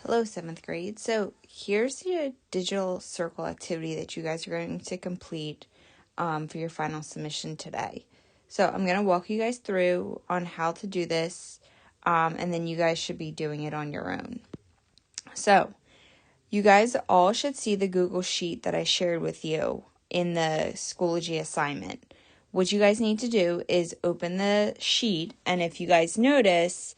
Hello, 7th grade. So here's the digital circle activity that you guys are going to complete for your final submission today. So I'm going to walk you guys through on how to do this, and then you guys should be doing it on your own. So you guys all should see the Google Sheet that I shared with you in the Schoology assignment. What you guys need to do is open the sheet, and if you guys notice,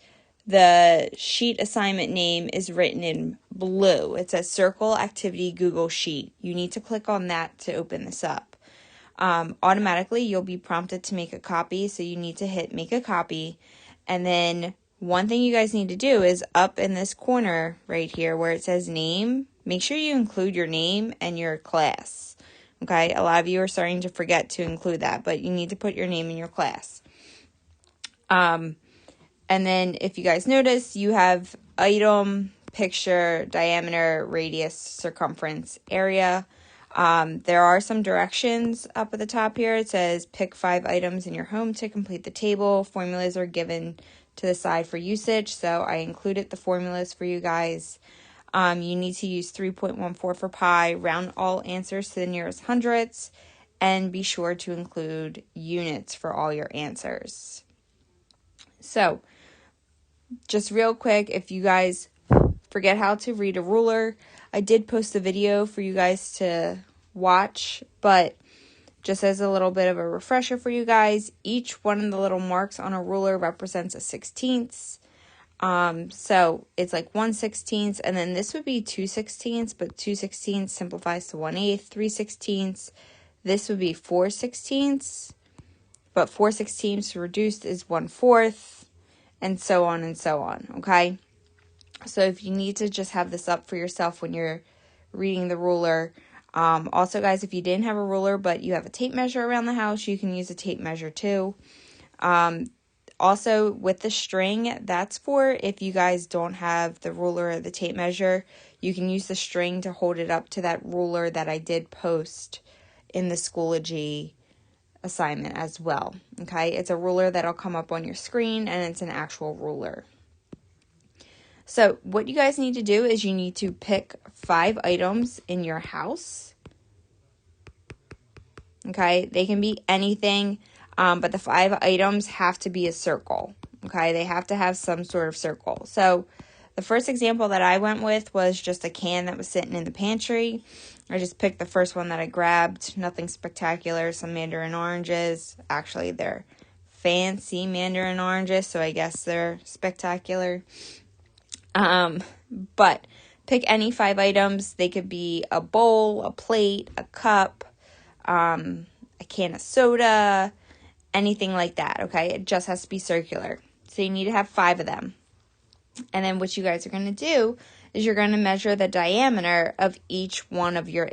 the sheet assignment name is written in blue. It says Circle Activity Google Sheet. You need to click on that to open this up. Automatically, you'll be prompted to make a copy, so you need to hit Make a Copy. And then one thing you guys need to do is up in this corner right here where it says Name, make sure you include your name and your class. Okay, a lot of you are starting to forget to include that, but you need to put your name in your class. And then if you guys notice, you have item, picture, diameter, radius, circumference, area. There are some directions up at the top here. It says pick 5 items in your home to complete the table. Formulas are given to the side for usage, so I included the formulas for you guys. You need to use 3.14 for pi, round all answers to the nearest hundredths, and be sure to include units for all your answers. So, just real quick, if you guys forget how to read a ruler, I did post a video for you guys to watch, but just as a little bit of a refresher for you guys, each one of the little marks on a ruler represents a 16th. So it's like 1/16, and then this would be 2/16, but 2/16 simplifies to 1/8, 3/16. This would be 4/16, but 4/16 reduced is 1/4. And so on and so on, okay? So if you need to just have this up for yourself when you're reading the ruler. Also, guys, if you didn't have a ruler but you have a tape measure around the house, you can use a tape measure too. Also, with the string, that's for if you guys don't have the ruler or the tape measure, you can use the string to hold it up to that ruler that I did post in the Schoology assignment as well. Okay, it's a ruler that'll come up on your screen, and it's an actual ruler. So what you guys need to do is you need to pick 5 items in your house. Okay, they can be anything, but the 5 items have to be a circle. Okay, they have to have some sort of circle. So the first example that I went with was just a can that was sitting in the pantry. I just picked the first one that I grabbed. Nothing spectacular. Some mandarin oranges. Actually, they're fancy mandarin oranges, so I guess they're spectacular. But pick any 5 items. They could be a bowl, a plate, a cup, a can of soda, anything like that, okay? It just has to be circular. So you need to have 5 of them. And then what you guys are going to do is you're going to measure the diameter of each one of your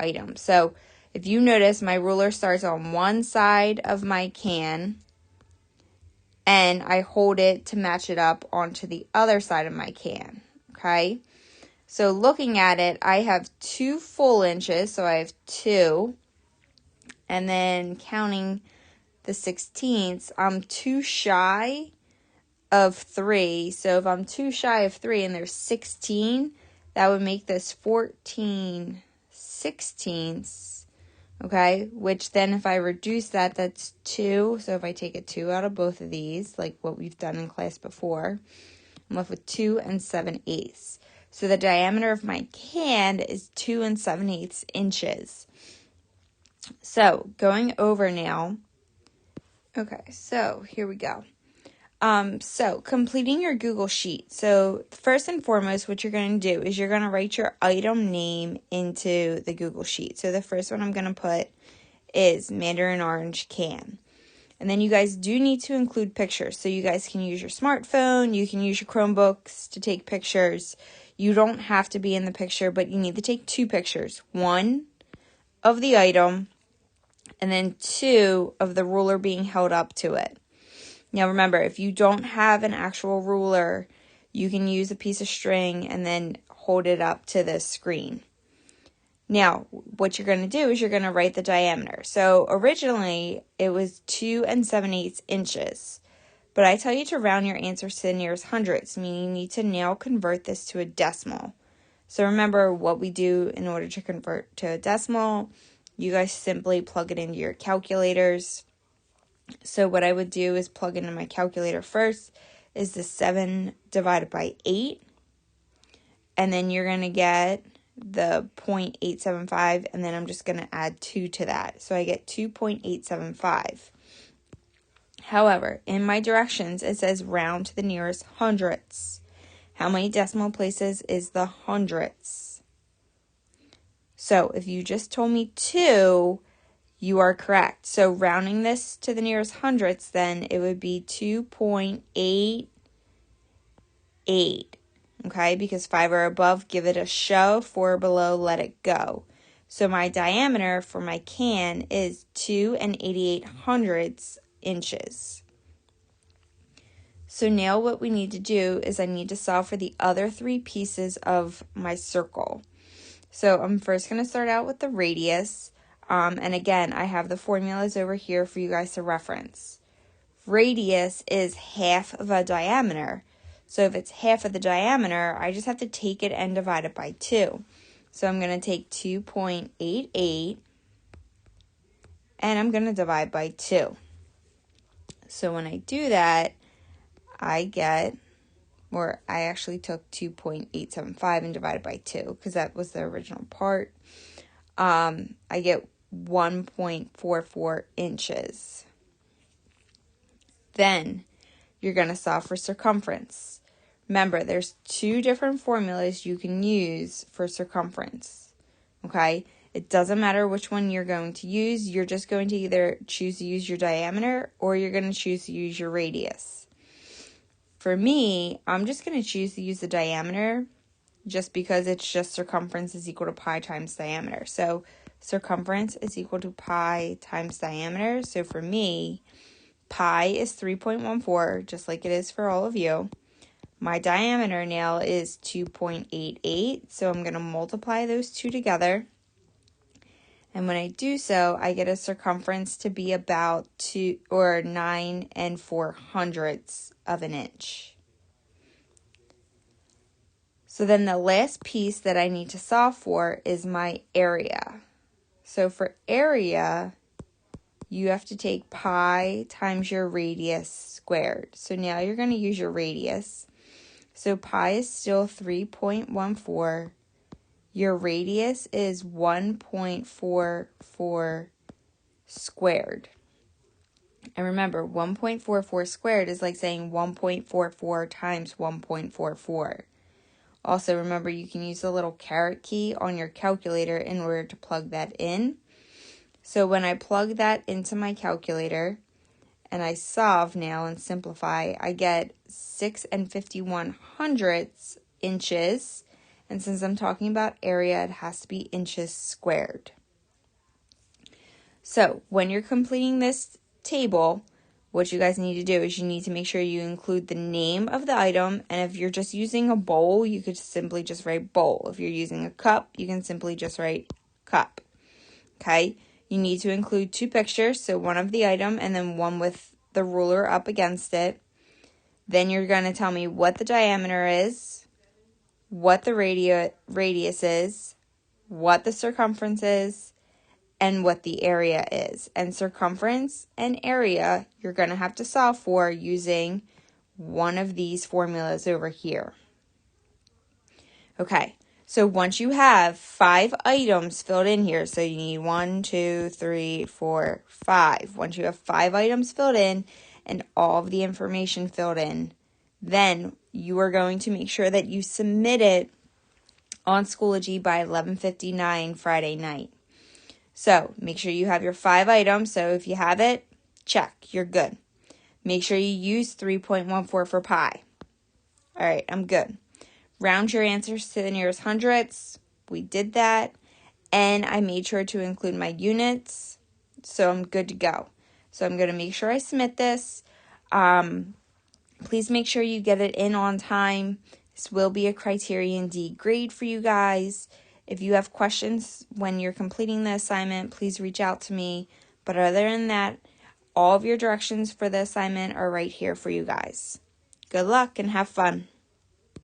items. So if you notice, my ruler starts on one side of my can, and I hold it to match it up onto the other side of my can, okay? So looking at it, I have 2 full inches, so I have 2. And then counting the 16ths, I'm 2 shy of 3. So if I'm 2 shy of 3 and there's 16, that would make this 14/16, okay? Which then if I reduce that, that's 2. So if I take a 2 out of both of these, like what we've done in class before, I'm left with 2 7/8. So the diameter of my can is 2 7/8 inches. So going over now, okay, so here we go. So completing your Google Sheet. So first and foremost, what you're going to do is you're going to write your item name into the Google Sheet. So the first one I'm going to put is mandarin orange can. And then you guys do need to include pictures. So you guys can use your smartphone, you can use your Chromebooks to take pictures. You don't have to be in the picture, but you need to take 2 pictures. 1 of the item, and then 2 of the ruler being held up to it. Now remember, if you don't have an actual ruler, you can use a piece of string and then hold it up to the screen. Now, what you're going to do is you're going to write the diameter. So originally, it was 2 7/8 inches. But I tell you to round your answers to the nearest hundreds, meaning you need to now convert this to a decimal. So remember what we do in order to convert to a decimal. You guys simply plug it into your calculators. So what I would do is plug into my calculator first is the 7 divided by 8. And then you're going to get the 0.875, and then I'm just going to add 2 to that. So I get 2.875. However, in my directions, it says round to the nearest hundredths. How many decimal places is the hundredths? So if you just told me 2, you are correct. So rounding this to the nearest hundredths, then it would be 2.88. Okay, because 5 are above, give it a show. 4 below, let it go. So my diameter for my can is 2 88 inches. So now what we need to do is I need to solve for the other 3 pieces of my circle. So I'm first going to start out with the radius. And again, I have the formulas over here for you guys to reference. Radius is half of a diameter. So if it's half of the diameter, I just have to take it and divide it by 2. So I'm going to take 2.88 and I'm going to divide by 2. So when I do that, I actually took 2.875 and divided by 2 because that was the original part. I get 1.44 inches. Then you're going to solve for circumference. Remember, there's 2 different formulas you can use for circumference. Okay? It doesn't matter which one you're going to use. You're just going to either choose to use your diameter or you're going to choose to use your radius. For me, I'm just going to choose to use the diameter just because it's just circumference is equal to pi times diameter. So circumference is equal to pi times diameter. So for me, pi is 3.14, just like it is for all of you. My diameter now is 2.88, so I'm going to multiply those 2 together. And when I do so, I get a circumference to be about 9 4/100ths of an inch. So then the last piece that I need to solve for is my area. So for area, you have to take pi times your radius squared. So now you're going to use your radius. So pi is still 3.14. Your radius is 1.44 squared. And remember, 1.44 squared is like saying 1.44 times 1.44. Also, remember, you can use the little caret key on your calculator in order to plug that in. So when I plug that into my calculator and I solve now and simplify, I get 6 51/100ths inches. And since I'm talking about area, it has to be inches squared. So when you're completing this table, what you guys need to do is you need to make sure you include the name of the item. And if you're just using a bowl, you could simply just write bowl. If you're using a cup, you can simply just write cup. Okay? You need to include 2 pictures, so one of the item and then one with the ruler up against it. Then you're going to tell me what the diameter is, what the radius is, what the circumference is, and what the area is. And circumference and area, you're going to have to solve for using one of these formulas over here. Okay, so once you have 5 items filled in here, so you need 1, 2, 3, 4, 5. Once you have 5 items filled in and all of the information filled in, then you are going to make sure that you submit it on Schoology by 11:59 Friday night. So make sure you have your 5 items. So if you have it, check, you're good. Make sure you use 3.14 for pi. All right, I'm good. Round your answers to the nearest hundredths. We did that. And I made sure to include my units. So I'm good to go. So I'm going to make sure I submit this. Please make sure you get it in on time. This will be a Criterion D grade for you guys. If you have questions when you're completing the assignment, please reach out to me. But other than that, all of your directions for the assignment are right here for you guys. Good luck and have fun.